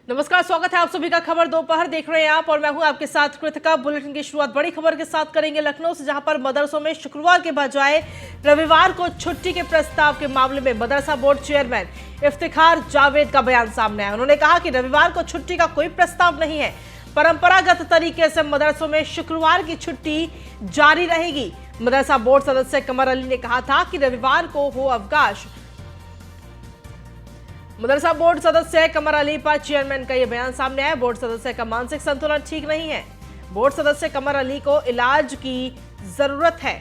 नमस्कार, स्वागत है आप सभी का खबर दोपहर देख रहे हैं आप और मैं हूं आपके साथ कृतिका। बुलेटिन की शुरुआत बड़ी खबर के साथ करेंगे लखनऊ से, जहां पर मदरसों में शुक्रवार के बजाय रविवार को छुट्टी के प्रस्ताव के मामले में मदरसा बोर्ड चेयरमैन इफ्तिखार जावेद का बयान सामने आया। उन्होंने कहा कि रविवार को छुट्टी का कोई प्रस्ताव नहीं है, परंपरागत तरीके से मदरसों में शुक्रवार की छुट्टी जारी रहेगी। मदरसा बोर्ड सदस्य कमर अली ने कहा था कि रविवार को हो अवकाश। मदरसा बोर्ड सदस्य कमर अली पर चेयरमैन का यह बयान सामने आया। बोर्ड सदस्य का मानसिक संतुलन ठीक नहीं है। बोर्ड सदस्य कमर अली को इलाज की जरूरत है।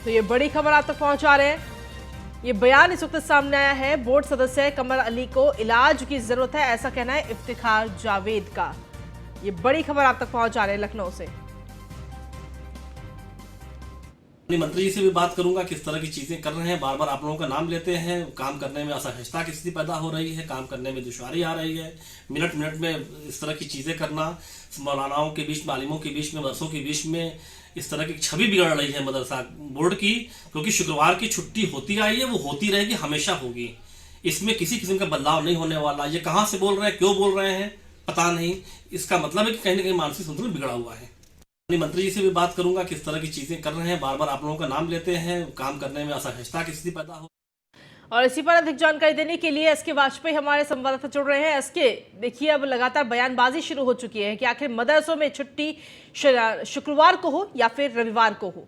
तो ये बड़ी खबर आप तक पहुंचा रहे हैं। ये बयान इस वक्त सामने आया है। बोर्ड सदस्य कमर अली को इलाज की जरूरत है, ऐसा कहना है इफ्तिखार जावेद का। ये बड़ी खबर आप तक पहुंचा रहे हैं लखनऊ से। मंत्री जी से भी बात करूंगा किस तरह की चीजें कर रहे हैं। बार बार आप लोगों का नाम लेते हैं, काम करने में असहजता की स्थिति पैदा हो रही है, काम करने में दुश्वारी आ रही है। मिनट मिनट में इस तरह की चीजें करना, मौलानाओं के बीच, मालिमों के बीच में, मदरसों के बीच में इस तरह की छवि बिगड़ रही है मदरसा बोर्ड की। क्योंकि शुक्रवार की छुट्टी होती आई है, वो होती रहेगी, हमेशा होगी। इसमें किसी किस्म का बदलाव नहीं होने वाला। ये कहाँ से बोल रहे हैं, क्यों बोल रहे हैं पता नहीं। इसका मतलब है कि कहीं ना कहीं मानसिक संतुलन बिगड़ा हुआ है। मंत्री जी से भी बात करूंगा किस तरह की चीजें कर रहे हैं। बार बार आप लोगों का नाम लेते हैं, काम करने में असहजता की स्थिति पैदा हो। और इसी पर अधिक जानकारी देने के लिए एसके वाजपेयी हमारे संवाददाता जुड़ रहे हैं। एसके, देखिए अब लगातार बयानबाजी शुरू हो चुकी है कि आखिर मदरसों में छुट्टी शुक्रवार को हो या फिर रविवार को हो।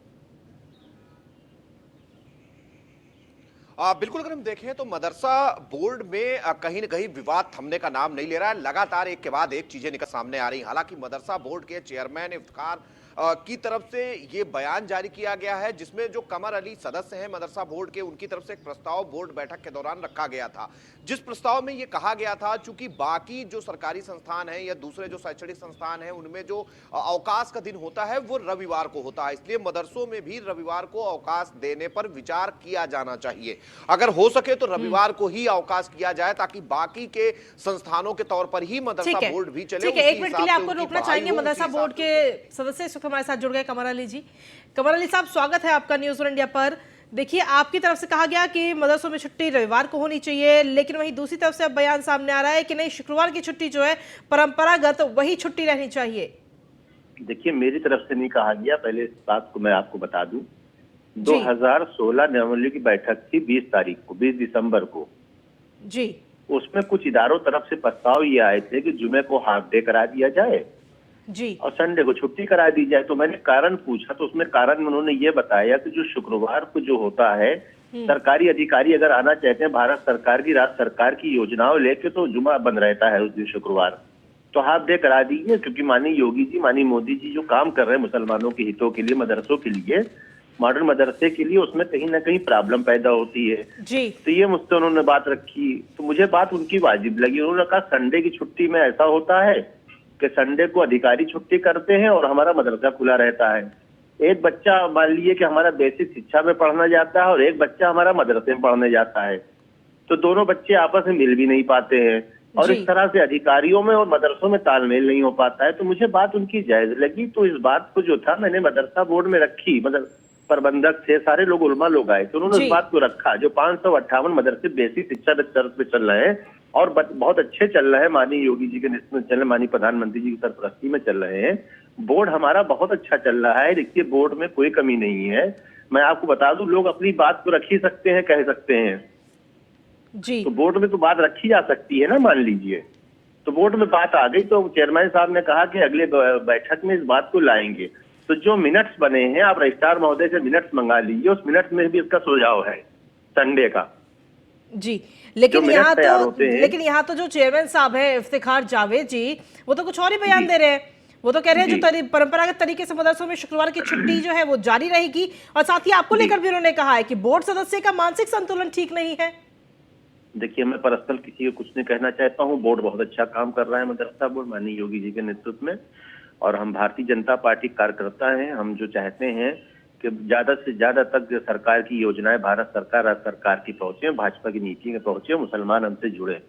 बिल्कुल, अगर हम देखें तो मदरसा बोर्ड में कहीं न कहीं विवाद थमने का नाम नहीं ले रहा है। लगातार एक के बाद एक चीजें निकल सामने आ रही हैं। हालांकि मदरसा बोर्ड के चेयरमैन इफ्तिखार की तरफ से ये बयान जारी किया गया है, जिसमें जो कमर अली सदस्य हैं मदरसा बोर्ड के, उनकी तरफ से एक प्रस्ताव बोर्ड बैठक के दौरान रखा गया था, जिस प्रस्ताव में ये कहा गया था चूंकि बाकी जो सरकारी संस्थान है या दूसरे जो शैक्षणिक संस्थान है उनमें जो अवकाश का दिन होता है वो रविवार को होता है, इसलिए मदरसों में भी रविवार को अवकाश देने पर विचार किया जाना चाहिए। अगर हो सके तो रविवार को ही अवकाश किया जाए ताकि बाकी के संस्थानों के तौर पर ही मदरसा बोर्ड भी चले। ठीक है, एक मिनट के लिए आपको रोकना चाहेंगे। मदरसा बोर्ड के सदस्य इस वक्त हमारे साथ जुड़ गए कमर अली जी। कमर अली साहब, स्वागत है आपका न्यूज़ वन इंडिया पर। देखिए, आपकी तरफ से कहा गया कि मदरसों में छुट्टी रविवार को होनी चाहिए, लेकिन वहीं दूसरी तरफ से अब बयान सामने आ रहा है कि नहीं, शुक्रवार की छुट्टी जो है परंपरागत वही छुट्टी रहनी चाहिए। देखिए, मेरी तरफ से नहीं कहा गया। पहले इस बात को मैं आपको बता दूं, 2016 नवंबर की बैठक थी 20 तारीख को, 20 दिसंबर को जी। उसमें कुछ इदारों तरफ से प्रस्ताव ये आए थे कि जुमे को हाफ डे करा दिया जाए जी और संडे को छुट्टी करा दी जाए। तो मैंने कारण पूछा तो उसमें कारण में उन्होंने ये बताया कि जो शुक्रवार को जो होता है, सरकारी अधिकारी अगर आना चाहते हैं भारत सरकार की, राज्य सरकार की योजनाओं लेके, तो जुमा बंद रहता है उस दिन शुक्रवार, तो हाफ डे करा दीजिए। क्योंकि माननीय योगी जी, माननीय मोदी जी जो काम कर रहे हैं मुसलमानों के हितों के लिए, मदरसों के लिए, मॉडर्न मदरसे के लिए, उसमें कहीं ना कहीं प्रॉब्लम पैदा होती है जी। तो ये मुझसे उन्होंने बात रखी, तो मुझे बात उनकी वाजिब लगी। उन्होंने कहा संडे की छुट्टी में ऐसा होता है कि संडे को अधिकारी छुट्टी करते हैं और हमारा मदरसा खुला रहता है। एक बच्चा मान लीजिए कि हमारा बेसिक शिक्षा में पढ़ना जाता है और एक बच्चा हमारा मदरसे में पढ़ने जाता है, तो दोनों बच्चे आपस में मिल भी नहीं पाते हैं और इस तरह से अधिकारियों में और मदरसों में तालमेल नहीं हो पाता है। तो मुझे बात उनकी जायज लगी, तो इस बात को जो था मैंने मदरसा बोर्ड में रखी। मतलब प्रबंधक थे, सारे लोग उलमा लोग आए, तो उन्होंने इस बात को रखा। जो 558 मदरसे बेसिक शिक्षा के स्तर पे चल रहे हैं और बहुत अच्छे चल रहे हैं, माननीय योगी जी के नेतृत्व में चल रहे हैं, माननीय प्रधानमंत्री जी की सरपरस्ती में चल रहे हैं, बोर्ड हमारा बहुत अच्छा चल रहा है। देखिए, बोर्ड में कोई कमी नहीं है। मैं आपको बता दूं, लोग अपनी बात को रख ही सकते हैं, कह सकते हैं जी। तो बोर्ड में तो बात रखी जा सकती है ना, मान लीजिए। तो बोर्ड में बात आ गई तो चेयरमैन साहब ने कहा कि अगले बैठक में इस बात को लाएंगे। तो जो मिनट्स बने हैं, आप रजिस्ट्रार महोदय से मिनट्स मंगा लीजिए, उस मिनट्स में भी इसका सुझाव है संडे का जी। लेकिन यहाँ तो जो चेयरमैन साहब है इफ्तिखार जावेद जी, वो तो कुछ और ही बयान दे रहे हैं। वो तो कह रहे हैं जो परंपरागत तरीके से मदरसों में शुक्रवार की छुट्टी जो है वो जारी रहेगी, और साथ ही आपको लेकर भी उन्होंने कहा है कि बोर्ड सदस्य का मानसिक संतुलन ठीक नहीं है। देखिए, मैं पर्सनल किसी को कुछ नहीं कहना चाहता हूँ। बोर्ड बहुत अच्छा काम कर रहा है, मदरसा बोर्ड माननीय योगी जी के नेतृत्व में, और हम भारतीय जनता पार्टी कार्यकर्ता हैं। हम जो चाहते हैं कि ज्यादा से ज्यादा तक सरकार की योजनाएं भारत सरकार, राज्य सरकार की पहुंचे, भाजपा की नीति में पहुंचे, मुसलमान हमसे जुड़े।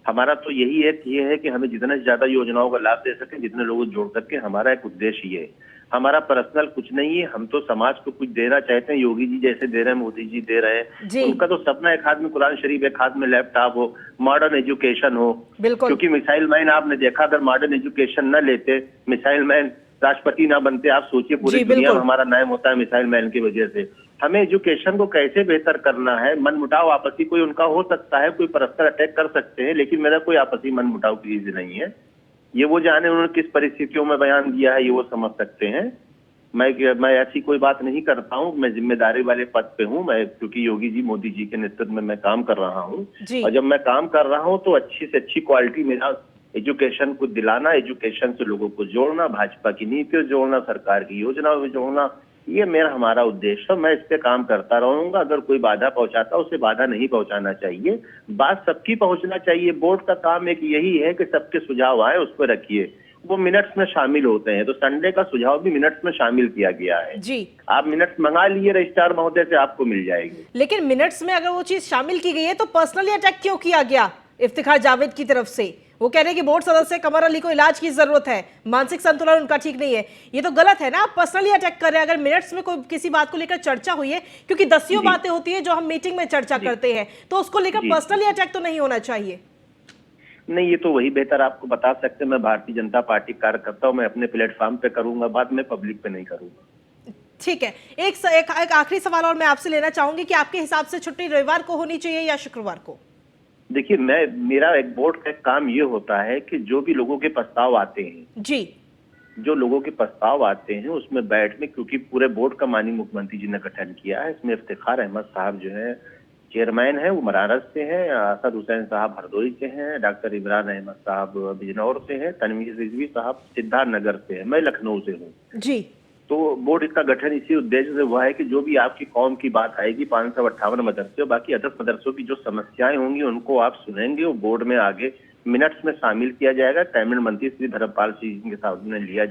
हमारा तो यही एक ये है कि हमें जितने ज्यादा योजनाओं का लाभ दे सके, जितने लोगों को जोड़ सके, हमारा एक उद्देश्य ये है। हमारा पर्सनल कुछ नहीं है, हम तो समाज को कुछ देना चाहते हैं। योगी जी जैसे दे रहे हैं, मोदी जी दे रहे हैं, उनका तो सपना एक हाथ में कुरान शरीफ, एक हाथ में लैपटॉप हो, मॉडर्न एजुकेशन हो। क्योंकि मिसाइल मैन आपने देखा, अगर मॉडर्न एजुकेशन न लेते, मिसाइल मैन राष्ट्रपति ना बनते, आप सोचिए पूरी दुनिया में हमारा नाम होता है मिसाइल मैन की वजह से। हमें एजुकेशन को कैसे बेहतर करना है। मनमुटाव आपसी कोई उनका हो सकता है, कोई पर्सनल अटैक कर सकते हैं, लेकिन मेरा कोई आपसी मनमुटाव की चीज नहीं है। ये वो जाने उन्होंने किस परिस्थितियों में बयान दिया है, ये वो समझ सकते हैं। मैं ऐसी कोई बात नहीं करता हूँ, मैं जिम्मेदारी वाले पद पे हूँ, मैं क्योंकि योगी जी मोदी जी के नेतृत्व में मैं काम कर रहा हूँ। और जब मैं काम कर रहा हूँ तो अच्छी से अच्छी क्वालिटी मेरा एजुकेशन को दिलाना, एजुकेशन से लोगों को जोड़ना, भाजपा की नीतियों जोड़ना, सरकार की योजनाओं में जोड़ना, ये मेरा हमारा उद्देश्य है। मैं इस पे काम करता रहूंगा। अगर कोई बाधा पहुंचाता उसे बाधा नहीं पहुंचाना चाहिए, बात सबकी पहुंचना चाहिए। बोर्ड का काम एक यही है कि सबके सुझाव आए, उस पर रखिए, वो मिनट्स में शामिल होते हैं। तो संडे का सुझाव भी मिनट्स में शामिल किया गया है जी। आप मिनट्स मंगा लिए रजिस्ट्रार महोदय से, आपको मिल जाएगी। लेकिन मिनट्स में अगर वो चीज शामिल की गई है तो पर्सनली अटैक क्यों किया गया इफ्तिखार जावेद की तरफ से? वो कह रहे हैं कि बोर्ड सदस्य कमर अली को इलाज की जरूरत है, मानसिक संतुलन उनका ठीक नहीं है। ये तो गलत है ना, आप पर्सनली अटैक कर रहे हैं। अगर मिनट्स में कोई किसी बात को लेकर चर्चा हुई है, क्योंकि दसियों बातें होती है जो हम मीटिंग में चर्चा करते हैं, तो उसको लेकर पर्सनली अटैक तो नहीं होना चाहिए। नहीं, ये तो वही बेहतर आपको बता सकते हैं। मैं भारतीय जनता पार्टी कार्यकर्ता हूं, मैं अपने प्लेटफॉर्म पे करूंगा बात, मैं पब्लिक पे नहीं करूंगा। ठीक है, एक आखिरी सवाल और मैं आपसे लेना चाहूंगी कि आपके हिसाब से छुट्टी रविवार को होनी चाहिए या शुक्रवार को? देखिए, मेरा एक बोर्ड का काम ये होता है कि जो भी लोगों के प्रस्ताव आते हैं जी, जो लोगों के प्रस्ताव आते हैं उसमें बैठ में, क्योंकि पूरे बोर्ड का माननीय मुख्यमंत्री जी ने गठन किया है, इसमें इफ्तिखार अहमद साहब जो है चेयरमैन है, वो मरारस से हैं, असद हुसैन साहब हरदोई से हैं, डॉक्टर इमरान अहमद साहब बिजनौर से हैं, तनवीर रिजवी साहब सिद्धार्थनगर से हैं, मैं लखनऊ से हूँ जी। तो बोर्ड इसका गठन इसी उद्देश्य से हुआ है कि जो भी आपकी कौम की बात आएगी, 558 मदरसे और बाकी 10 मदरसों की जो समस्याएं होंगी उनको आप सुनेंगे, वो बोर्ड में आगे मिनट्स में शामिल किया जाएगा। कैबिनेट मंत्री श्री धर्मपाल सिंह के साथ में लिया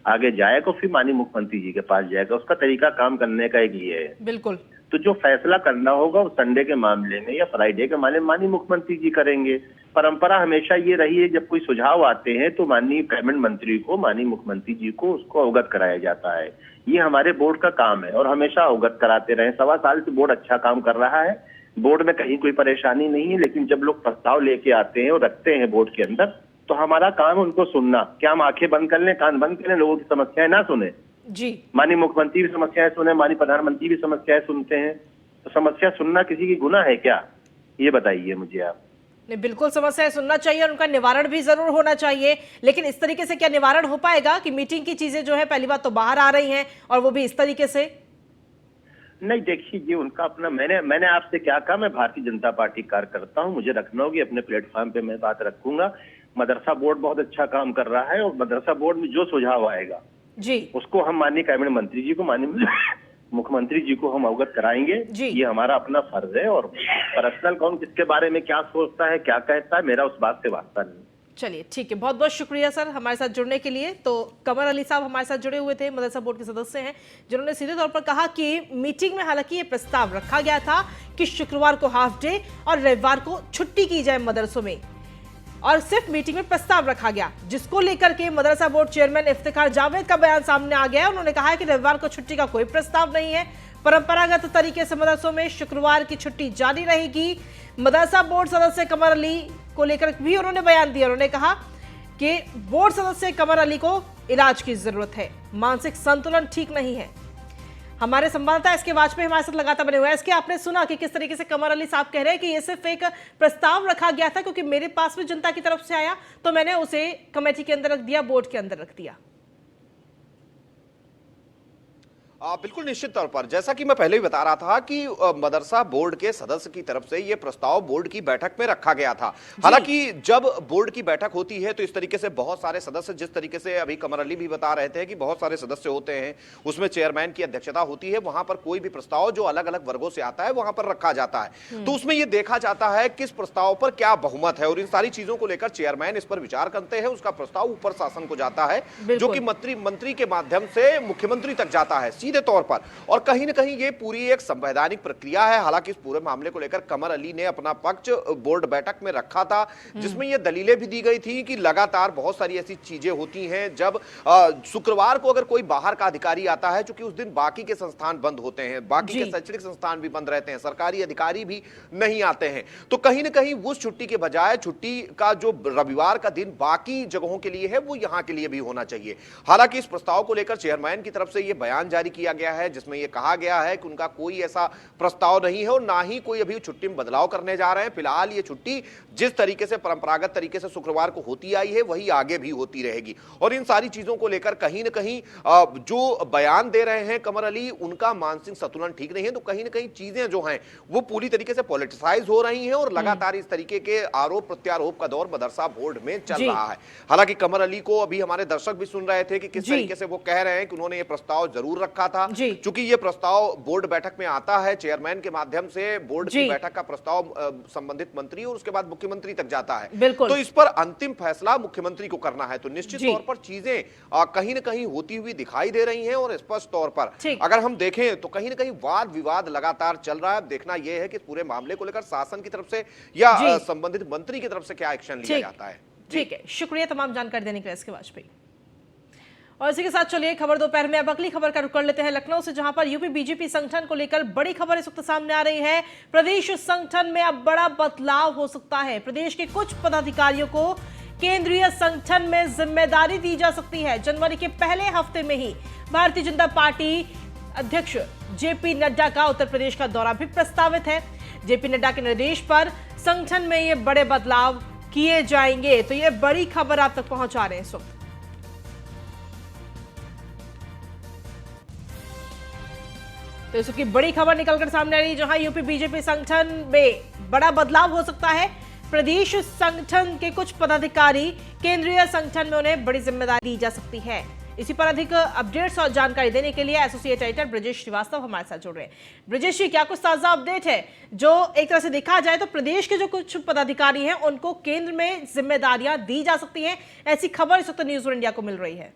आगे जाएगा, फिर माननीय मुख्यमंत्री जी के पास जाएगा। उसका तरीका काम करने का एक ये है। बिल्कुल। तो जो फैसला करना होगा वो संडे के मामले में या फ्राइडे के मामले में माननीय मुख्यमंत्री जी करेंगे। परंपरा हमेशा ये रही है, जब कोई सुझाव आते हैं तो माननीय कैबिनेट मंत्री को, माननीय मुख्यमंत्री जी को उसको अवगत कराया जाता है। ये हमारे बोर्ड का काम है और हमेशा अवगत कराते रहे। 1.25 साल से बोर्ड अच्छा काम कर रहा है, बोर्ड में कहीं कोई परेशानी नहीं है। लेकिन जब लोग प्रस्ताव लेके आते हैं और रखते हैं बोर्ड के अंदर, तो हमारा काम उनको सुनना। क्या हम आंखें बंद कर लें, कान बंद कर लें, लोगों की समस्याएं ना सुने जी? माननीय मुख्यमंत्री भी समस्याएं सुने, माननीय प्रधानमंत्री भी समस्याएं सुनते हैं, तो समस्या सुनना किसी की गुनाह है क्या? ये बताइए मुझे आप। नहीं, बिल्कुल समस्याएं सुनना चाहिए और उनका निवारण भी जरूर होना चाहिए। लेकिन इस तरीके से क्या निवारण हो पाएगा कि मीटिंग की चीजें जो है पहली बात तो बाहर आ रही हैं और वो भी इस तरीके से? नहीं, देखिए, ये उनका अपना, मैंने आपसे क्या कहा, मैं भारतीय जनता पार्टी कार्यकर्ता हूँ, मुझे रखना होगी अपने प्लेटफॉर्म पे, मैं बात रखूंगा। मदरसा बोर्ड बहुत अच्छा काम कर रहा है और मदरसा बोर्ड में जो सुझाव आएगा जी, उसको हम माननीय कैबिनेट मंत्री जी को, माननीय मुख्यमंत्री जी को हम अवगत कराएंगे। ये हमारा अपना फर्ज है। और पर्सनल कौन किसके बारे में क्या सोचता है, क्या कहता है, मेरा उस बात से वास्ता नहीं। चलिए, ठीक है, बहुत बहुत शुक्रिया सर हमारे साथ जुड़ने के लिए। तो कमर अली साहब हमारे साथ जुड़े हुए थे, मदरसा बोर्ड के सदस्य हैं, जिन्होंने सीधे तौर पर कहा कि मीटिंग में हालांकि ये प्रस्ताव रखा गया था कि शुक्रवार को हाफ डे और रविवार को छुट्टी की जाए मदरसों में, और सिर्फ मीटिंग में प्रस्ताव रखा गया, जिसको लेकर के मदरसा बोर्ड चेयरमैन इफ्तिखार जावेद का बयान सामने आ गया है। उन्होंने कहा है कि रविवार को छुट्टी का कोई प्रस्ताव नहीं है, परंपरागत तरीके से मदरसों में शुक्रवार की छुट्टी जारी रहेगी। मदरसा बोर्ड सदस्य कमर अली को लेकर भी उन्होंने बयान दिया। उन्होंने कहा कि बोर्ड सदस्य कमर अली को इलाज की जरूरत है, मानसिक संतुलन ठीक नहीं है। हमारे संवाददाता एसके वाजपेयी हमारे साथ लगातार बने हुए हैं। एसके, आपने सुना कि किस तरीके से कमर अली साहब कह रहे हैं कि ये सिर्फ एक प्रस्ताव रखा गया था, क्योंकि मेरे पास भी जनता की तरफ से आया तो मैंने उसे कमेटी के अंदर रख दिया, बोर्ड के अंदर रख दिया। बिल्कुल निश्चित तौर पर, जैसा कि मैं पहले ही बता रहा था कि मदरसा बोर्ड के सदस्य की तरफ से यह प्रस्ताव बोर्ड की बैठक में रखा गया था। हालांकि जब बोर्ड की बैठक होती है तो इस तरीके से बहुत सारे सदस्य, जिस तरीके से अभी कमर अली भी बता रहे थे कि बहुत सारे सदस्य होते हैं, उसमें चेयरमैन की अध्यक्षता होती है, वहां पर कोई भी प्रस्ताव जो अलग अलग वर्गों से आता है वहां पर रखा जाता है। तो उसमें यह देखा जाता है किस प्रस्ताव पर क्या बहुमत है, और इन सारी चीजों को लेकर चेयरमैन इस पर विचार करते हैं। उसका प्रस्ताव ऊपर शासन को जाता है, जो कि मंत्री के माध्यम से मुख्यमंत्री तक जाता है। सीधे तौर पर। और कहीं ना कहीं ये पूरी एक संवैधानिक प्रक्रिया है। हालांकि इस पूरे मामले को लेकर कमर अली ने अपना पक्ष बोर्ड बैठक में रखा था, जिसमें ये दलीलें भी दी गई थी कि लगातार बहुत सारी ऐसी चीजें होती हैं जब शुक्रवार को अगर कोई बाहर का अधिकारी आता है, चूंकि उस दिन बाकी के संस्थान बंद होते हैं, बाकी के शैक्षणिक संस्थान भी बंद रहते हैं, सरकारी अधिकारी भी नहीं आते हैं, तो कहीं ना कहीं उस छुट्टी के बजाय छुट्टी का जो रविवार का दिन बाकी जगहों के लिए है वो यहां के लिए भी होना चाहिए। हालांकि इस प्रस्ताव को लेकर चेयरमैन की तरफ से यह बयान जारी किया गया है, जिसमें यह कहा गया है कि उनका कोई ऐसा प्रस्ताव नहीं है और ना ही कोई अभी छुट्टी में बदलाव करने जा रहे हैं। फिलहाल ये छुट्टी जिस तरीके से परंपरागत तरीके से शुक्रवार को होती आई है वही आगे भी होती रहेगी। और इन सारी चीजों को लेकर कहीं ना कहीं जो बयान दे रहे हैं कमर अली, उनका मानसिक संतुलन ठीक नहीं है। तो कहीं ना कहीं चीजें जो हैं वो पूरी तरीके से पॉलिटिसाइज हो रही हैं और लगातार इस तरीके के आरोप प्रत्यारोप का दौर मदरसा बोर्ड में चल रहा है। हालांकि कमर अली को अभी हमारे दर्शक भी सुन रहे थे कि किस तरीके से वो कह रहे हैं कि उन्होंने ये प्रस्ताव जरूर रखा था, क्योंकि ये प्रस्ताव बोर्ड बैठक में आता है, चेयरमैन के माध्यम से बोर्ड की बैठक का प्रस्ताव संबंधित मंत्री और उसके बाद मुख्यमंत्री तक जाता है। तो इस पर अंतिम फैसला मुख्यमंत्री को करना है। तो निश्चित तौर पर चीजें कहीं ना कहीं होती हुई दिखाई दे रही हैं और स्पष्ट तौर पर अगर हम देखें तो कहीं ना कहीं वाद विवाद लगातार चल रहा है। देखना यह है कि पूरे मामले को लेकर शासन की तरफ से या संबंधित मंत्री की तरफ से क्या एक्शन लिया जाता है। ठीक है, शुक्रिया तमाम जानकारी देने के लिए एसके वाजपेयी। और इसी के साथ चलिए खबर दोपहर में अब अगली खबर का रुख कर लेते हैं लखनऊ से, जहां पर यूपी बीजेपी संगठन को लेकर बड़ी खबर इस वक्त सामने आ रही है। प्रदेश संगठन में अब बड़ा बदलाव हो सकता है। प्रदेश के कुछ पदाधिकारियों को केंद्रीय संगठन में जिम्मेदारी दी जा सकती है। जनवरी के पहले हफ्ते में ही भारतीय जनता पार्टी अध्यक्ष जेपी नड्डा का उत्तर प्रदेश का दौरा भी प्रस्तावित है। जेपी नड्डा के निर्देश पर संगठन में ये बड़े बदलाव किए जाएंगे। तो ये बड़ी खबर आप तक पहुंचा रहे हैं इस वक्त। तो इसकी बड़ी खबर निकलकर सामने आ रही है, जहां यूपी बीजेपी संगठन में बड़ा बदलाव हो सकता है। प्रदेश संगठन के कुछ पदाधिकारी केंद्रीय संगठन में उन्हें बड़ी जिम्मेदारी दी जा सकती है। इसी पर अधिक अपडेट्स और जानकारी देने के लिए एसोसिएट एडिटर ब्रजेश श्रीवास्तव हमारे साथ जुड़ रहे हैं। ब्रजेश जी, क्या कुछ ताजा अपडेट है? जो एक तरह से देखा जाए तो प्रदेश के जो कुछ पदाधिकारी हैं उनको केंद्र में जिम्मेदारियां दी जा सकती हैं, ऐसी खबर इस वक्त न्यूज़ इंडिया को मिल रही है।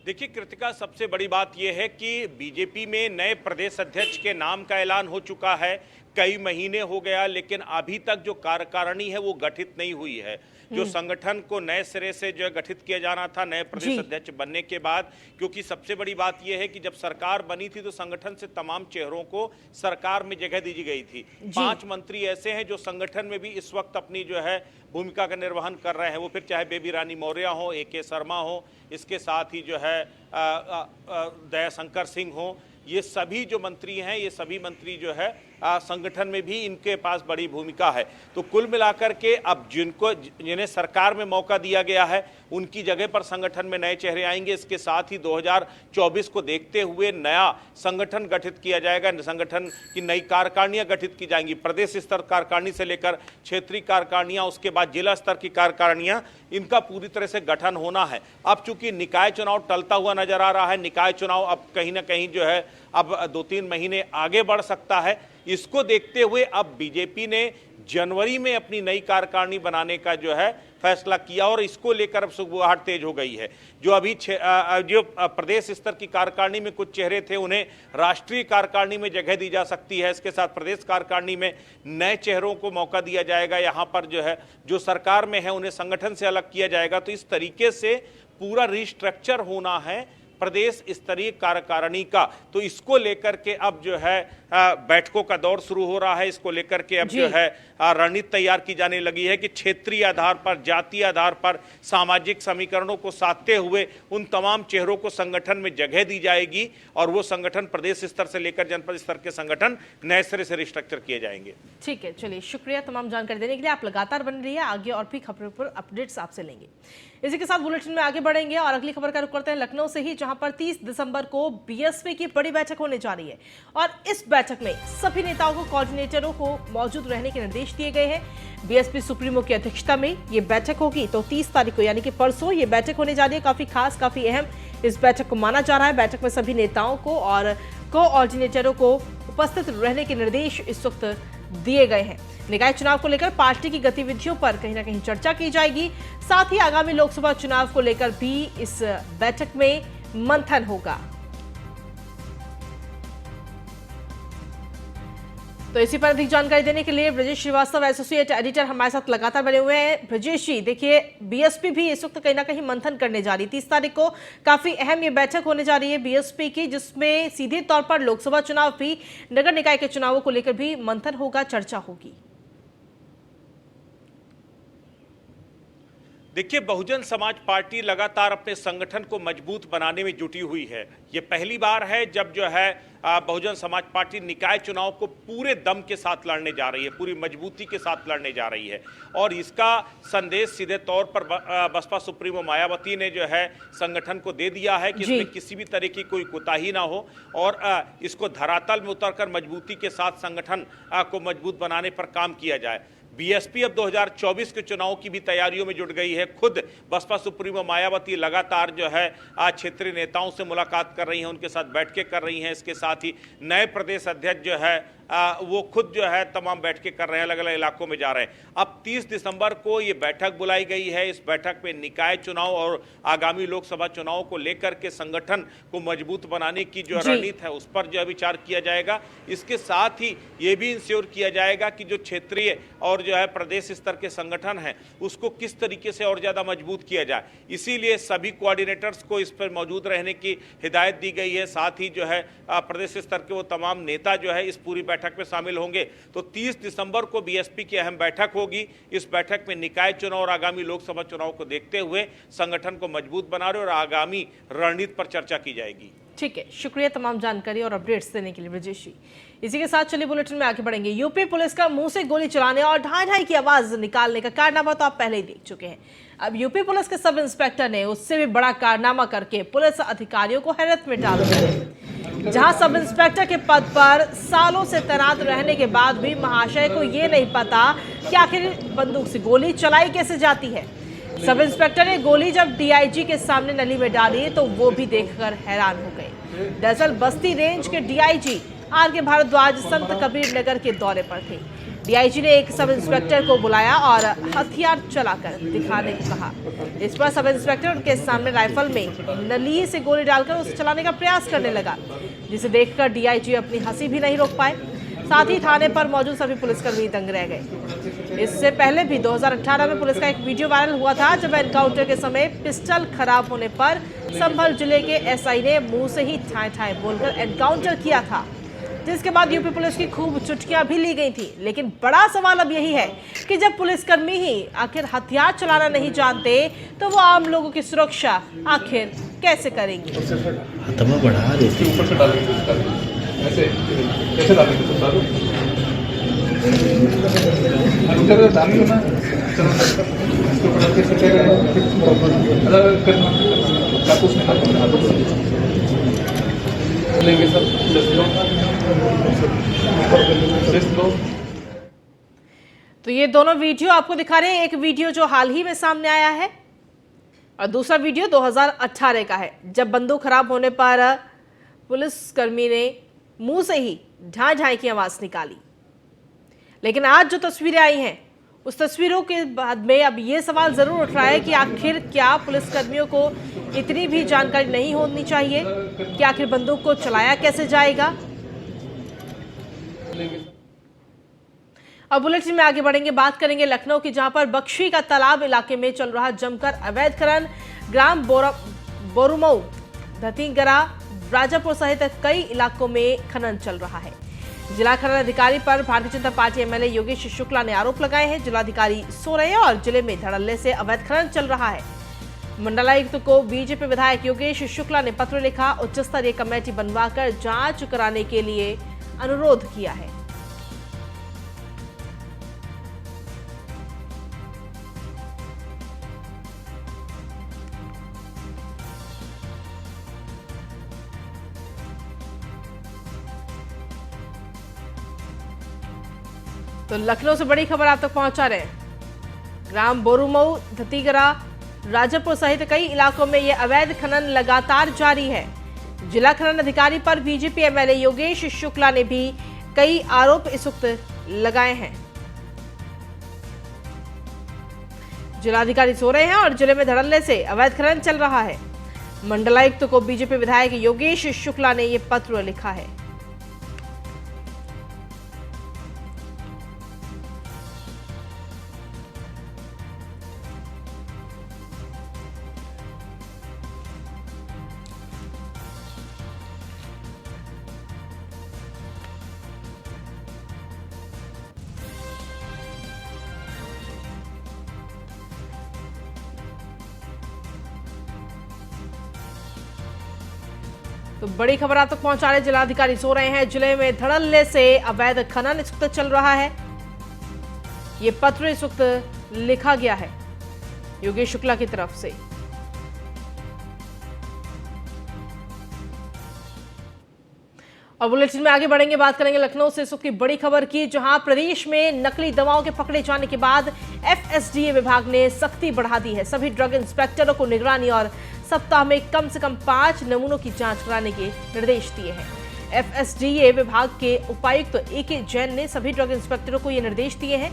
देखिए कृतिका, सबसे बड़ी बात यह है कि बीजेपी में नए प्रदेश अध्यक्ष के नाम का ऐलान हो चुका है। कई महीने हो गया, लेकिन अभी तक जो कार्यकारिणी है वो गठित नहीं हुई है। जो संगठन को नए सिरे से जो है गठित किया जाना था नए प्रदेश अध्यक्ष बनने के बाद, क्योंकि सबसे बड़ी बात यह है कि जब सरकार बनी थी तो संगठन से तमाम चेहरों को सरकार में जगह दी गई थी। 5 मंत्री ऐसे हैं जो संगठन में भी इस वक्त अपनी जो है भूमिका का निर्वहन कर रहे हैं। वो फिर चाहे बेबी रानी मौर्य हो, AK शर्मा हो, इसके साथ ही जो है दयाशंकर सिंह हो, ये सभी जो मंत्री हैं, ये सभी मंत्री जो है संगठन में भी इनके पास बड़ी भूमिका है। तो कुल मिलाकर के अब जिन्हें सरकार में मौका दिया गया है उनकी जगह पर संगठन में नए चेहरे आएंगे। इसके साथ ही 2024 को देखते हुए नया संगठन गठित किया जाएगा। संगठन की नई कार्यकारिणियां गठित की जाएंगी। प्रदेश स्तर कार्यकारिणी से लेकर क्षेत्रीय कार्यकारिणियां, उसके बाद जिला स्तर की कार्यकारिणियां, इनका पूरी तरह से गठन होना है। अब चूंकि निकाय चुनाव टलता हुआ नजर आ रहा है, निकाय चुनाव अब कहीं ना कहीं जो है अब 2-3 महीने आगे बढ़ सकता है। इसको देखते हुए अब बीजेपी ने जनवरी में अपनी नई कार्यकारिणी बनाने का जो है फैसला किया और इसको लेकर अब सुगबुगाहट तेज हो गई है। जो अभी जो प्रदेश स्तर की कार्यकारिणी में कुछ चेहरे थे उन्हें राष्ट्रीय कार्यकारिणी में जगह दी जा सकती है। इसके साथ प्रदेश कार्यकारिणी में नए चेहरों को मौका दिया जाएगा। यहाँ पर जो है जो सरकार में है उन्हें संगठन से अलग किया जाएगा। तो इस तरीके से पूरा रिस्ट्रक्चर होना है प्रदेश स्तरीय कार्यकारिणी का। तो इसको लेकर के अब जो है बैठकों का दौर शुरू हो रहा है। इसको लेकर के अब जो है रणनीति तैयार की जाने लगी है कि क्षेत्रीय आधार पर, जातीय आधार पर सामाजिक समीकरणों को साधते हुए उन तमाम चेहरों को संगठन में जगह दी जाएगी और वो संगठन प्रदेश स्तर से लेकर जनपद स्तर के संगठन नए सिरे से रिस्ट्रक्चर किए जाएंगे। ठीक है, चलिए शुक्रिया तमाम जानकारी देने के लिए। आप लगातार बन रही है, आगे और भी खबरों पर अपडेट्स आपसे लेंगे। इसी के साथ बुलेटिन में आगे बढ़ेंगे और अगली खबर का रुख करते हैं लखनऊ से ही, जहां पर 30 दिसंबर को बीएसपी की बड़ी बैठक होने जा रही है और इस बैठक में सभी नेताओं को, कोऑर्डिनेटरों को मौजूद रहने के निर्देश दिए गए हैं। बीएसपी सुप्रीमो की अध्यक्षता में ये बैठक होगी। तो 30 तारीख को यानी कि परसों ये बैठक होने जा रही है। काफी खास, काफी अहम इस बैठक को माना जा रहा है। बैठक में सभी नेताओं को और कोऑर्डिनेटरों को उपस्थित रहने के निर्देश इस वक्त दिए गए हैं। निकाय चुनाव को लेकर पार्टी की गतिविधियों पर कहीं ना कहीं चर्चा की जाएगी। साथ ही आगामी लोकसभा चुनाव को लेकर भी इस बैठक में मंथन होगा। तो इसी पर अधिक जानकारी देने के लिए ब्रजेश श्रीवास्तव एसोसिएट एडिटर हमारे साथ लगातार बने हुए हैं। ब्रजेश जी, देखिए बीएसपी भी इस वक्त कहीं ना कहीं मंथन करने जा रही है। 30 तारीख को काफी अहम ये बैठक होने जा रही है बीएसपी की, जिसमें सीधे तौर पर लोकसभा चुनाव भी, नगर निकाय के चुनावों को लेकर भी मंथन होगा, चर्चा होगी। देखिए, बहुजन समाज पार्टी लगातार अपने संगठन को मजबूत बनाने में जुटी हुई है। ये पहली बार है जब जो है बहुजन समाज पार्टी निकाय चुनाव को पूरे दम के साथ लड़ने जा रही है, पूरी मजबूती के साथ लड़ने जा रही है। और इसका संदेश सीधे तौर पर बसपा सुप्रीमो मायावती ने जो है संगठन को दे दिया है कि इसमें किसी भी तरह की कोई कोताही ना हो और इसको धरातल में उतरकर मजबूती के साथ संगठन को मजबूत बनाने पर काम किया जाए। बीएसपी अब 2024 के चुनाव की भी तैयारियों में जुट गई है। खुद बसपा सुप्रीमो मायावती लगातार जो है आज क्षेत्रीय नेताओं से मुलाकात कर रही हैं, उनके साथ बैठकें कर रही हैं। इसके साथ ही नए प्रदेश अध्यक्ष जो है वो खुद जो है तमाम बैठकें कर रहे हैं, अलग अलग इलाकों में जा रहे हैं। अब 30 दिसंबर को ये बैठक बुलाई गई है। इस बैठक में निकाय चुनाव और आगामी लोकसभा चुनाव को लेकर के संगठन को मजबूत बनाने की जो रणनीति है उस पर जो विचार किया जाएगा। इसके साथ ही ये भी इंश्योर किया जाएगा कि जो क्षेत्रीय और जो है प्रदेश स्तर के संगठन है उसको किस तरीके से और ज्यादा मजबूत किया जाए। इसीलिए सभी कोऑर्डिनेटर्स को इस पर मौजूद रहने की हिदायत दी गई है। साथ ही जो है प्रदेश स्तर के वो तमाम नेता जो है इस पूरी बैठक में शामिल होंगे। तो 30 दिसंबर को बीएसपी की अहम बैठक होगी। इस बैठक में निकाय चुनाव और आगामी लोकसभा चुनाव को देखते हुए संगठन को मजबूत बनाने और आगामी रणनीति पर चर्चा की जाएगी। ठीक है, शुक्रिया तमाम जानकारी और अपडेट्स देने के लिए ब्रजेश जी। इसी के साथ चलिए बुलेटिन में आगे बढ़ेंगे। यूपी पुलिस का मुंह से गोली चलाने और ढाई ढाई की आवाज निकालने का कारनामा तो आप पहले ही देख चुके हैं। अब यूपी पुलिस के सब इंस्पेक्टर ने उससे भी बड़ा कारनामा करके पुलिस अधिकारियों को हैरत में डाल दिया। जहां सब इंस्पेक्टर के पद पर सालों से तैनात रहने के बाद भी महाशय को ये नहीं पता कि आखिर बंदूक से गोली चलाई कैसे जाती है। सब इंस्पेक्टर ने गोली जब डीआईजी के सामने नली में डाली तो वो भी देखकर हैरान हो गए। दरअसल बस्ती रेंज के डीआईजी आर के भारद्वाज संत कबीर नगर के दौरे पर थे। डीआईजी ने एक सब इंस्पेक्टर को बुलाया और हथियार चलाकर दिखाने को कहा। इस पर सब इंस्पेक्टर उनके सामने राइफल में नली से गोली डालकर उसे चलाने का प्रयास करने लगा, जिसे देखकर डीआईजी अपनी हंसी भी नहीं रोक पाए। साथ ही थाने पर मौजूद सभी पुलिसकर्मी दंग रह गए। इससे पहले भी 2018 में पुलिस का एक वीडियो वायरल हुआ था, जब एनकाउंटर के समय पिस्टल खराब होने पर संभल जिले के एसआई ने मुंह से ही ठाए ठाए बोलकर एनकाउंटर किया था, जिसके बाद यूपी पुलिस की खूब चुटकियां भी ली गई थी। लेकिन बड़ा सवाल अब यही है कि जब पुलिसकर्मी ही आखिर हथियार चलाना नहीं जानते तो वो आम लोगों की सुरक्षा आखिर कैसे करेंगे। बढ़ा देते ऊपर से डाल ऐसे कैसे डालेंगे तो डालो डालिए ना इसके ऊपर डाल के सटेगा अलग करना कापूस लेंगे सब तो ये दोनों वीडियो आपको दिखा रहे हैं। एक वीडियो जो हाल ही में सामने आया है और दूसरा वीडियो 2018 का है, जब बंदूक खराब होने पर पुलिसकर्मी ने मुंह से ही ढाई ढाई की आवाज निकाली। लेकिन आज जो तस्वीरें आई हैं उस तस्वीरों के बाद में अब ये सवाल जरूर उठ रहा है कि आखिर क्या पुलिसकर्मियों को इतनी भी जानकारी नहीं होनी चाहिए कि आखिर बंदूक को चलाया कैसे जाएगा। अब बुलेटिन में आगे बढ़ेंगे, बात करेंगे लखनऊ की, जहां पर बख्शी का तालाब इलाके में चल रहा जमकर अवैध खनन। ग्राम बोरुमऊ, धतीगरा, राजापुर सहित कई इलाकों में खनन चल रहा है। जिला खनन अधिकारी पर भारतीय जनता पार्टी एमएलए योगेश शुक्ला ने आरोप लगाए हैं। जिलाधिकारी सो रहे हैं और जिले में धड़ल्ले से अवैध खनन चल रहा है। मंडलायुक्त को बीजेपी विधायक योगेश शुक्ला ने पत्र लिखा, उच्च स्तरीय कमेटी बनवाकर जांच कराने के लिए अनुरोध किया है। तो लखनऊ से बड़ी खबर आप तक पहुंचा रहे हैं। ग्राम बोरुमऊ, धतीगरा, राजापुर सहित कई इलाकों में यह अवैध खनन लगातार जारी है। जिला खनन अधिकारी पर बीजेपी एमएलए योगेश शुक्ला ने भी कई आरोप इस वक्त लगाए हैं। जिलाधिकारी सो रहे हैं और जिले में धड़ल्ले से अवैध खनन चल रहा है। मंडलायुक्त को बीजेपी विधायक योगेश शुक्ला ने यह पत्र लिखा है। तो बड़ी खबर आप तक पहुंचा रहे जिलाधिकारी सो रहे हैं। जिले में धड़ल्ले से अवैध खनन इस वक्त चल रहा है। ये पत्र इस वक्त लिखा गया है योगेश शुक्ला की तरफ से। और बुलेटिन में आगे बढ़ेंगे, बात करेंगे लखनऊ से इस वक्त की बड़ी खबर की, जहां प्रदेश में नकली दवाओं के पकड़े जाने के बाद एफएसडीए विभाग ने सख्ती बढ़ा दी है। सभी ड्रग इंस्पेक्टरों को निगरानी और सप्ताह में कम से कम 5 नमूनों की जांच कराने के निर्देश दिए हैं। एफएसडीए विभाग के उपायुक्त एके जैन ने सभी ड्रग इंस्पेक्टरों को ये निर्देश दिए हैं।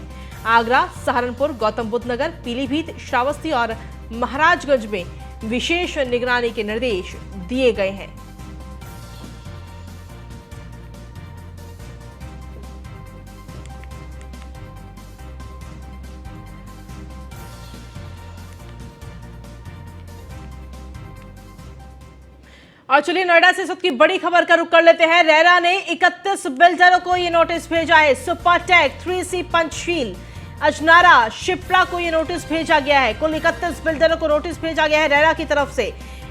आगरा, सहारनपुर, गौतम बुद्ध नगर, पीलीभीत, श्रावस्ती और महाराजगंज में विशेष निगरानी के निर्देश दिए गए हैं। और चलिए नोएडा से इस वक्त की बड़ी खबर का रुख कर लेते हैं। रेरा ने 31 बिल्डरों को ये नोटिस भेजा है। सुपरटेक, 3C पंचशील, अजनारा, शिप्रा को ये नोटिस भेजा गया है। कुल 31 बिल्डरों को नोटिस भेजा गया है रेरा की तरफ से।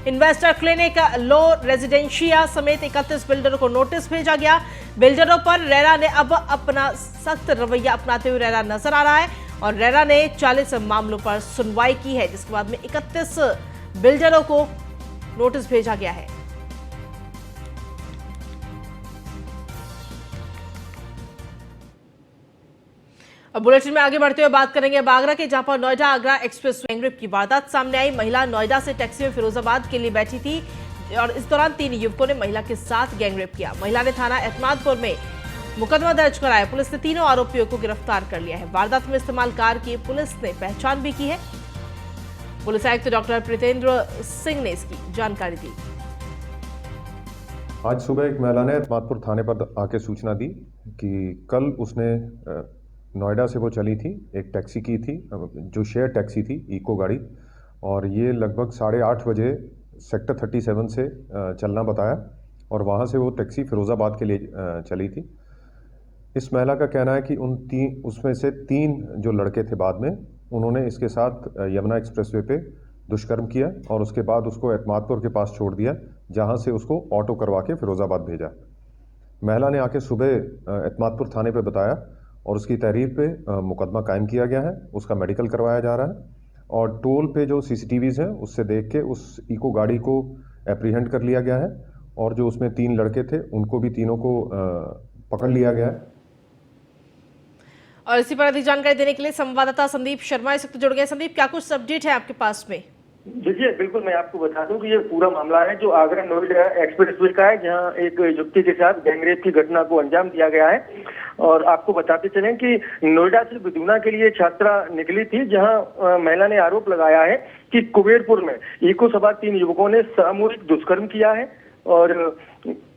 इन्वेस्टर क्लिनिक, लो रेजिडेंशिया समेत 31 बिल्डरों को नोटिस भेजा गया। बिल्डरों पर रेरा ने अब अपना सख्त रवैया अपनाते हुए रेरा नजर आ रहा है और रेरा ने 40 मामलों पर सुनवाई की है, जिसके बाद में 31 बिल्डरों को नोटिस भेजा गया है। अब बुलेटिन में आगे बढ़ते हुए बात करेंगे अब आगरा के, जहां पर नोएडा आगरा एक्सप्रेस गैंगरेप की वारदात सामने आई। महिला नोएडा से टैक्सी में फिरोजाबाद के लिए बैठी थी और इस दौरान 3 युवकों ने महिला के साथ गैंगरेप किया। महिला ने थाना एतमादपुर में मुकदमा दर्ज कराया। पुलिस ने तीनों आरोपियों को गिरफ्तार कर लिया है। वारदात में इस्तेमाल कार की पुलिस ने पहचान भी की है। पुलिस आयुक्त डॉक्टर प्रीतेंद्र सिंह ने इसकी जानकारी दी। आज सुबह एक महिला ने एतमादपुर थाने पर आके सूचना दी कि कल उसने नोएडा से वो चली थी, एक टैक्सी की थी जो शेयर टैक्सी थी, इको गाड़ी, और ये लगभग 8:30 बजे सेक्टर 37 से चलना बताया और वहाँ से वो टैक्सी फिरोज़ाबाद के लिए चली थी। इस महिला का कहना है कि उसमें से 3 जो लड़के थे बाद में उन्होंने इसके साथ यमुना एक्सप्रेसवे पे दुष्कर्म किया और उसके बाद उसको एतमादपुर के पास छोड़ दिया, जहाँ से उसको ऑटो करवा के फिरोज़ाबाद भेजा। महिला ने आके सुबह एतमादपुर थाने पे बताया और उसकी तहरीर पे मुकदमा कायम किया गया है। उसका मेडिकल करवाया जा रहा है और टोल पे जो CCTVs हैं उससे देख के उस इको गाड़ी को एप्रीहेंड कर लिया गया है और जो उसमें 3 लड़के थे उनको भी तीनों को पकड़ लिया गया है। और इसी पर अधिक जानकारी देने के लिए संवाददाता संदीप शर्मा इस वक्त जुड़ गए। संदीप, क्या कुछ अपडेट है आपके पास में? देखिए, बिल्कुल मैं आपको बता दूं कि ये पूरा मामला है जो आगरा नोएडा एक्सप्रेसवे का है, जहां एक युवती के साथ गैंगरेप की घटना को अंजाम दिया गया है। और आपको बताते चलें कि नोएडा से बिदुना के लिए छात्रा निकली थी, जहां महिला ने आरोप लगाया है कि कुबेरपुर में इको सवार 3 युवकों ने सामूहिक दुष्कर्म किया है और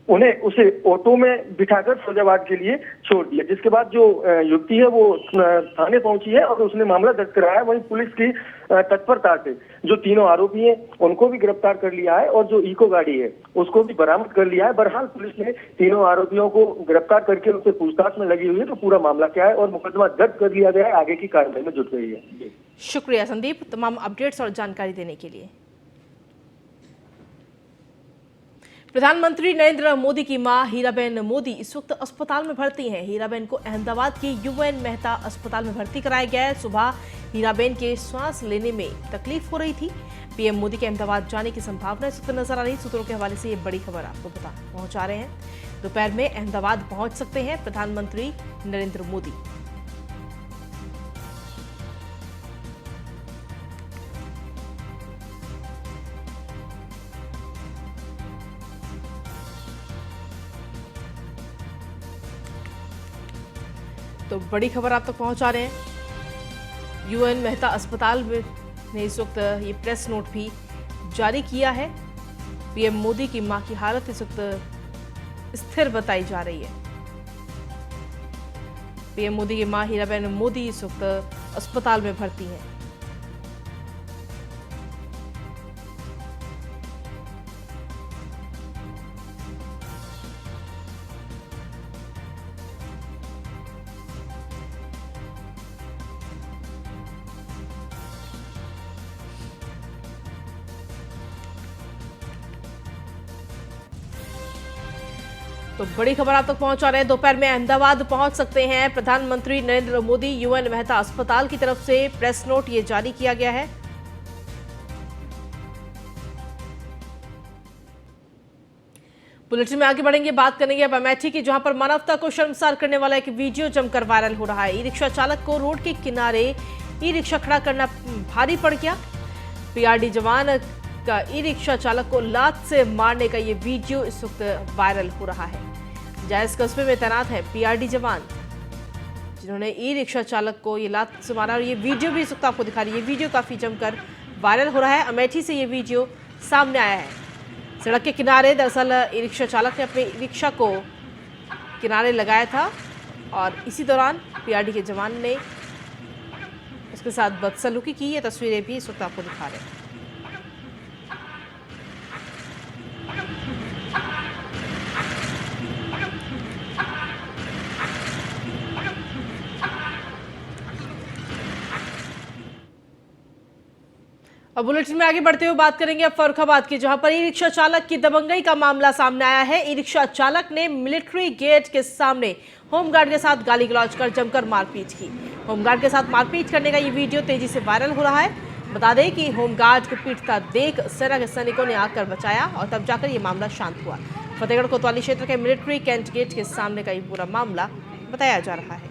उन्हें उसे ऑटो में बिठाकर फिरोजाबाद के लिए छोड़ दिया। जिसके बाद जो युवती है वो थाने पहुंची है और उसने मामला दर्ज कराया। वहीं पुलिस की तत्परता से जो तीनों आरोपी हैं उनको भी गिरफ्तार कर लिया है और जो इको गाड़ी है उसको भी बरामद कर लिया है। बहरहाल पुलिस ने तीनों आरोपियों को गिरफ्तार करके उनसे पूछताछ में लगी हुई है। तो पूरा मामला क्या है और मुकदमा दर्ज कर लिया गया है, आगे की कार्रवाई में जुट गई है। शुक्रिया संदीप तमाम अपडेट्स और जानकारी देने के लिए। प्रधानमंत्री नरेंद्र मोदी की मां हीराबेन मोदी इस वक्त अस्पताल में भर्ती हैं। हीराबेन को अहमदाबाद के UN मेहता अस्पताल में भर्ती कराया गया है। सुबह हीराबेन के सांस लेने में तकलीफ हो रही थी। पीएम मोदी के अहमदाबाद जाने की संभावना इस वक्त नजर आ रही। सूत्रों के हवाले से ये बड़ी खबर आपको पहुंचा रहे हैं। दोपहर में अहमदाबाद पहुंच सकते हैं प्रधानमंत्री नरेंद्र मोदी। तो बड़ी खबर आप तक पहुंचा रहे हैं। यूएन मेहता अस्पताल ने इस वक्त ये प्रेस नोट भी जारी किया है। पीएम मोदी की मां की हालत इस वक्त स्थिर बताई जा रही है। पीएम मोदी की मां हीराबेन मोदी इस वक्त अस्पताल में भर्ती हैं। तो बड़ी खबर आप तक पहुंचा रहे हैं। दोपहर में अहमदाबाद पहुंच सकते हैं प्रधानमंत्री नरेंद्र मोदी। यूएन मेहता अस्पताल की तरफ से प्रेस नोट ये जारी किया गया है। बुलेटिन में आगे बढ़ेंगे, बात करेंगे अब अमेठी की, जहां पर मानवता को शर्मसार करने वाला एक वीडियो जमकर वायरल हो रहा है। ई रिक्शा चालक को रोड के किनारे ई रिक्शा खड़ा करना भारी पड़ गया। पीआरडी जवान का ई रिक्शा चालक को लात से मारने का ये वीडियो इस वक्त वायरल हो रहा है। जायज कस्बे में तैनात है पीआरडी जवान, जिन्होंने ई रिक्शा चालक को ये लात से मारा, और ये वीडियो भी इस वक्त आपको दिखा रही है। ये वीडियो काफी जमकर वायरल हो रहा है। अमेठी से ये वीडियो सामने आया है। सड़क के किनारे दरअसल ई रिक्शा चालक ने अपने ई रिक्शा को किनारे लगाया था, और इसी दौरान पीआरडी के जवान ने उसके साथ बदसलूकी की। ये तस्वीरें भी इस वक्त आपको दिखा रहे हैं। अब बुलेटिन में आगे बढ़ते हुए बात करेंगे अब फर्रुखाबाद की, जहां पर ई रिक्शा चालक की दबंगई का मामला सामने आया है। ई रिक्शा चालक ने मिलिट्री गेट के सामने होमगार्ड के साथ गाली गलौज कर जमकर मारपीट की। होमगार्ड के साथ मारपीट करने का ये वीडियो तेजी से वायरल हो रहा है। बता दें कि होमगार्ड को पीटता देख सेना के सैनिकों ने आकर बचाया, और तब जाकर ये मामला शांत हुआ। फतेहगढ़ कोतवाली क्षेत्र के मिलिट्री कैंट गेट के सामने का ये पूरा मामला बताया जा रहा है।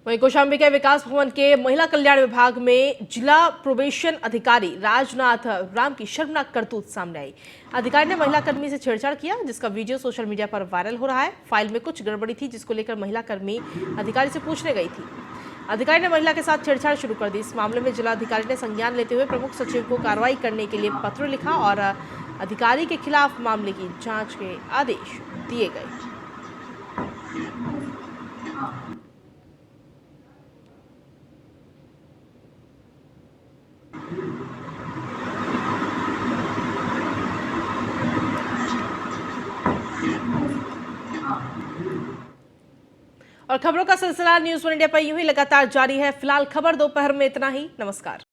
वहीं कौशाम्बी के विकास भवन के महिला कल्याण विभाग में जिला प्रोबेशन अधिकारी राजनाथ राम की शर्मनाक करतूत सामने आई। अधिकारी ने महिला कर्मी से छेड़छाड़ किया, जिसका वीडियो सोशल मीडिया पर वायरल हो रहा है। फाइल में कुछ गड़बड़ी थी, जिसको लेकर महिला कर्मी अधिकारी से पूछने गई थी। अधिकारी ने महिला के साथ छेड़छाड़ शुरू कर दी। इस मामले में जिलाधिकारी ने संज्ञान लेते हुए प्रमुख सचिव को कार्रवाई करने के लिए पत्र लिखा, और अधिकारी के खिलाफ मामले की जांच के आदेश दिए गए। और खबरों का सिलसिला न्यूज़ 1 इंडिया पर यूं ही लगातार जारी है। फिलहाल खबर दोपहर में इतना ही। नमस्कार।